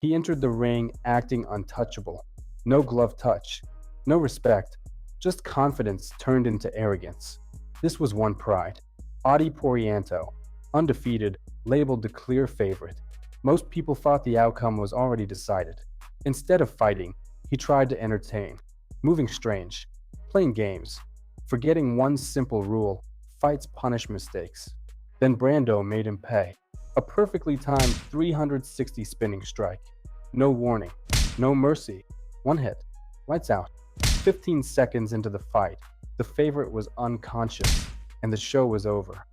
He entered the ring acting untouchable. No glove touch, no respect, just confidence turned into arrogance. This was one pride. Adi Porianto, undefeated, labeled the clear favorite. Most people thought the outcome was already decided. Instead of fighting, he tried to entertain, moving strange, playing games, forgetting one simple rule: fights punish mistakes. Then Brando made him pay. A perfectly timed 360 spinning strike. No warning, no mercy. One hit. Lights out. 15 seconds into the fight, the favorite was unconscious, and the show was over.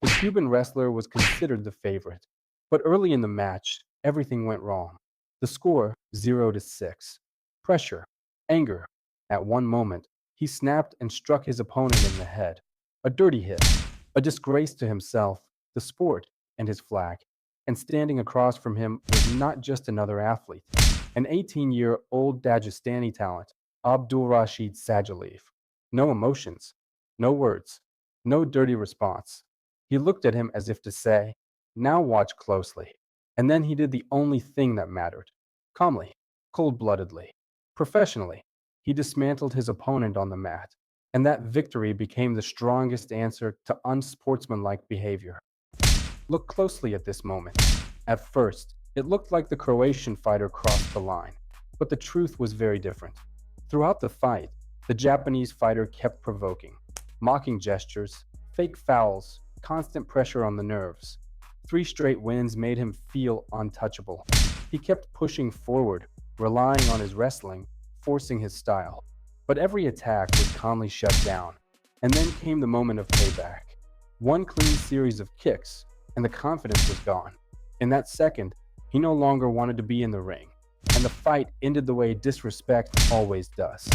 The Cuban wrestler was considered the favorite, but early in the match, everything went wrong. The score 0-6. Pressure, anger. At one moment, he snapped and struck his opponent in the head. A dirty hit, a disgrace to himself, the sport, and his flag. And standing across from him was not just another athlete, an 18-year-old Dagestani talent, Abdul Rashid Sajalev. No emotions, no words, no dirty response. He looked at him as if to say, "Now watch closely." And then he did the only thing that mattered. Calmly, cold-bloodedly, professionally, he dismantled his opponent on the mat, and that victory became the strongest answer to unsportsmanlike behavior. Look closely at this moment. At first, it looked like the Croatian fighter crossed the line, but the truth was very different. Throughout the fight, the Japanese fighter kept provoking, mocking gestures, fake fouls, constant pressure on the nerves. 3 straight wins made him feel untouchable. He kept pushing forward, relying on his wrestling, forcing his style. But every attack was calmly shut down. And then came the moment of payback. One clean series of kicks, and the confidence was gone. In that second, he no longer wanted to be in the ring, and the fight ended the way disrespect always does.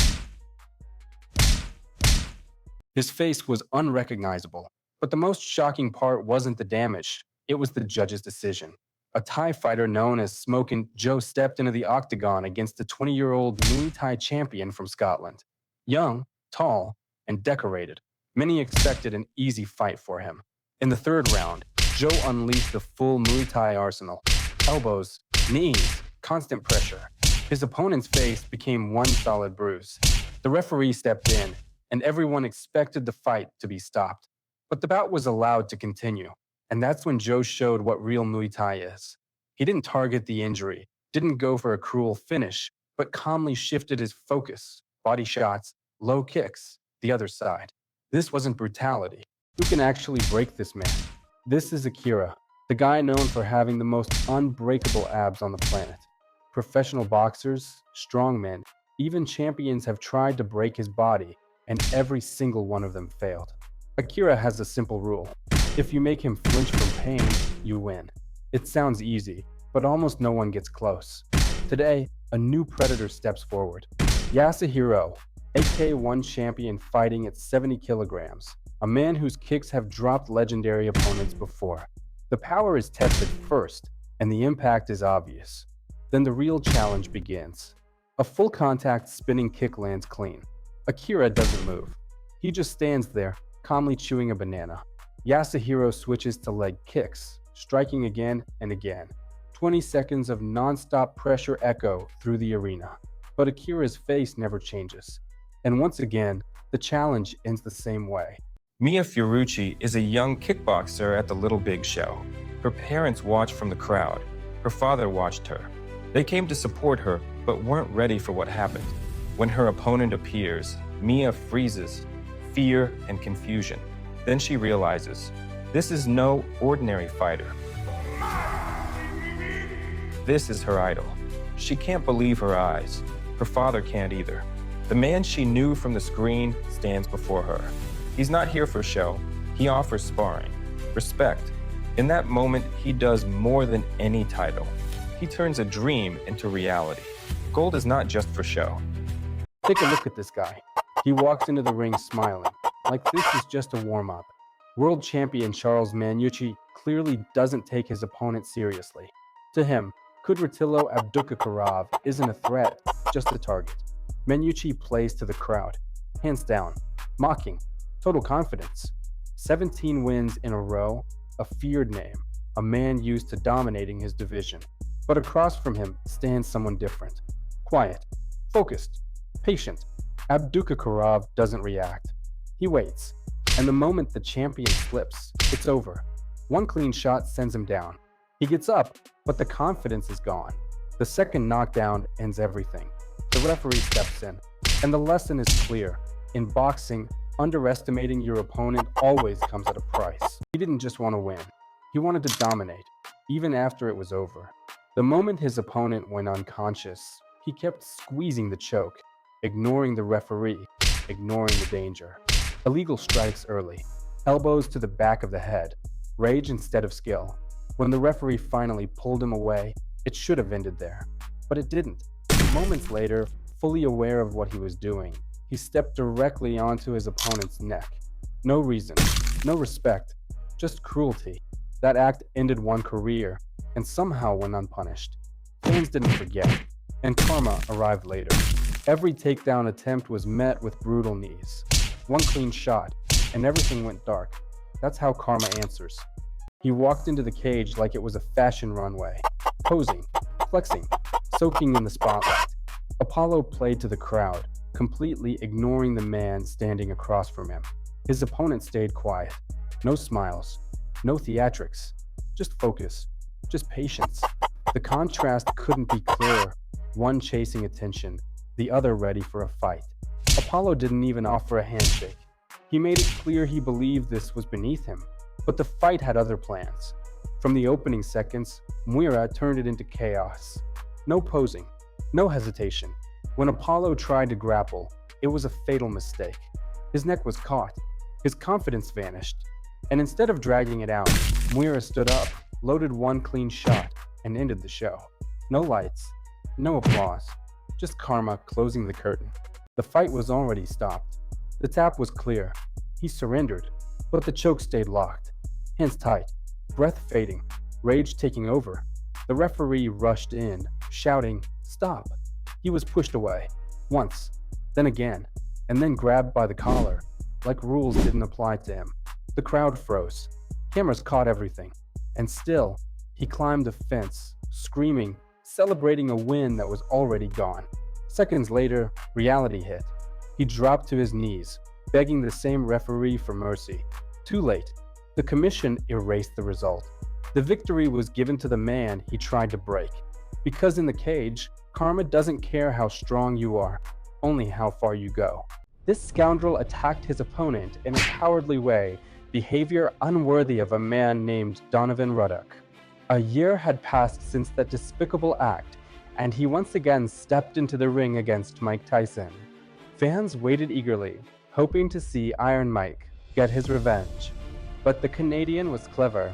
His face was unrecognizable, but the most shocking part wasn't the damage, it was the judge's decision. A Thai fighter known as Smokin' Joe stepped into the octagon against a 20-year-old Muay Thai champion from Scotland. Young, tall, and decorated, many expected an easy fight for him. In the third round, Joe unleashed the full Muay Thai arsenal. Elbows, knees, constant pressure. His opponent's face became one solid bruise. The referee stepped in, and everyone expected the fight to be stopped. But the bout was allowed to continue, and that's when Joe showed what real Muay Thai is. He didn't target the injury, didn't go for a cruel finish, but calmly shifted his focus. Body shots, low kicks, the other side. This wasn't brutality. Who can actually break this man? This is Akira, the guy known for having the most unbreakable abs on the planet. Professional boxers, strongmen, even champions have tried to break his body, and every single one of them failed. Akira has a simple rule. If you make him flinch from pain, you win. It sounds easy, but almost no one gets close. Today, a new predator steps forward. Yasuhiro, AK-1 champion fighting at 70 kilograms. A man whose kicks have dropped legendary opponents before. The power is tested first, and the impact is obvious. Then the real challenge begins. A full contact spinning kick lands clean. Akira doesn't move. He just stands there, calmly chewing a banana. Yasuhiro switches to leg kicks, striking again and again. 20 seconds of non-stop pressure echo through the arena. But Akira's face never changes. And once again, the challenge ends the same way. Mia Fiorucci is a young kickboxer at the Little Big Show. Her parents watched from the crowd. Her father watched her. They came to support her, but weren't ready for what happened. When her opponent appears, Mia freezes, fear and confusion. Then she realizes, this is no ordinary fighter. This is her idol. She can't believe her eyes. Her father can't either. The man she knew from the screen stands before her. He's not here for show. He offers sparring, respect. In that moment, he does more than any title. He turns a dream into reality. Gold is not just for show. Take a look at this guy. He walks into the ring smiling, like this is just a warm-up. World champion Charles Manucci clearly doesn't take his opponent seriously. To him, Kudratillo Abdulkadirov isn't a threat, just a target. Manucci plays to the crowd, hands down, mocking, total confidence. 17 wins in a row, a feared name. a man used to dominating his division. But across from him stands someone different. Quiet, focused, patient. Abdukakarov doesn't react. He waits, and the moment the champion slips, it's over. One clean shot sends him down. He gets up, but the confidence is gone. The second knockdown ends everything. The referee steps in, and the lesson is clear. In boxing, underestimating your opponent always comes at a price. He didn't just want to win. He wanted to dominate, even after it was over. The moment his opponent went unconscious, he kept squeezing the choke, ignoring the referee, ignoring the danger. Illegal strikes early, elbows to the back of the head, rage instead of skill. When the referee finally pulled him away, it should have ended there. But it didn't. Moments later, fully aware of what he was doing, he stepped directly onto his opponent's neck. No reason, no respect, just cruelty. That act ended one career, and somehow went unpunished. Fans didn't forget, and karma arrived later. Every takedown attempt was met with brutal knees. One clean shot, and everything went dark. That's how karma answers. He walked into the cage like it was a fashion runway, posing, flexing, soaking in the spotlight. Apollo played to the crowd, completely ignoring the man standing across from him. His opponent stayed quiet. No smiles, no theatrics, just focus, just patience. The contrast couldn't be clearer. One chasing attention, the other ready for a fight. Apollo didn't even offer a handshake. He made it clear he believed this was beneath him, but the fight had other plans. From the opening seconds, Muira turned it into chaos. No posing, no hesitation. When Apollo tried to grapple, it was a fatal mistake. His neck was caught, his confidence vanished, and instead of dragging it out, Muira stood up, loaded one clean shot, and ended the show. No lights, no applause, just karma closing the curtain. The fight was already stopped. The tap was clear. He surrendered, but the choke stayed locked. Hands tight, breath fading, rage taking over. The referee rushed in, shouting, "Stop!" He was pushed away, once, then again, and then grabbed by the collar, like rules didn't apply to him. The crowd froze. Cameras caught everything. And still, he climbed the fence, screaming, celebrating a win that was already gone. Seconds later, reality hit. He dropped to his knees, begging the same referee for mercy. Too late. The commission erased the result. The victory was given to the man he tried to break. Because in the cage, karma doesn't care how strong you are, only how far you go. This scoundrel attacked his opponent in a cowardly way, behavior unworthy of a man named Donovan Ruddock. A year had passed since that despicable act, and he once again stepped into the ring against Mike Tyson. Fans waited eagerly, hoping to see Iron Mike get his revenge. But the Canadian was clever.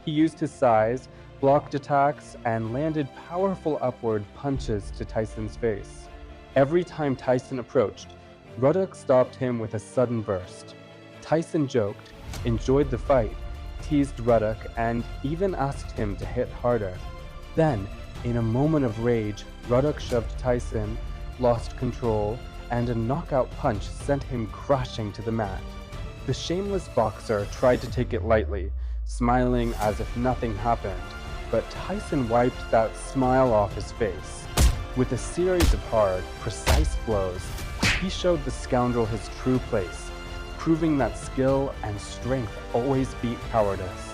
He used his size, blocked attacks, and landed powerful upward punches to Tyson's face. Every time Tyson approached, Ruddock stopped him with a sudden burst. Tyson joked, enjoyed the fight, teased Ruddock, and even asked him to hit harder. Then, in a moment of rage, Ruddock shoved Tyson, lost control, and a knockout punch sent him crashing to the mat. The shameless boxer tried to take it lightly, smiling as if nothing happened, but Tyson wiped that smile off his face. With a series of hard, precise blows, he showed the scoundrel his true place, proving that skill and strength always beat cowardice.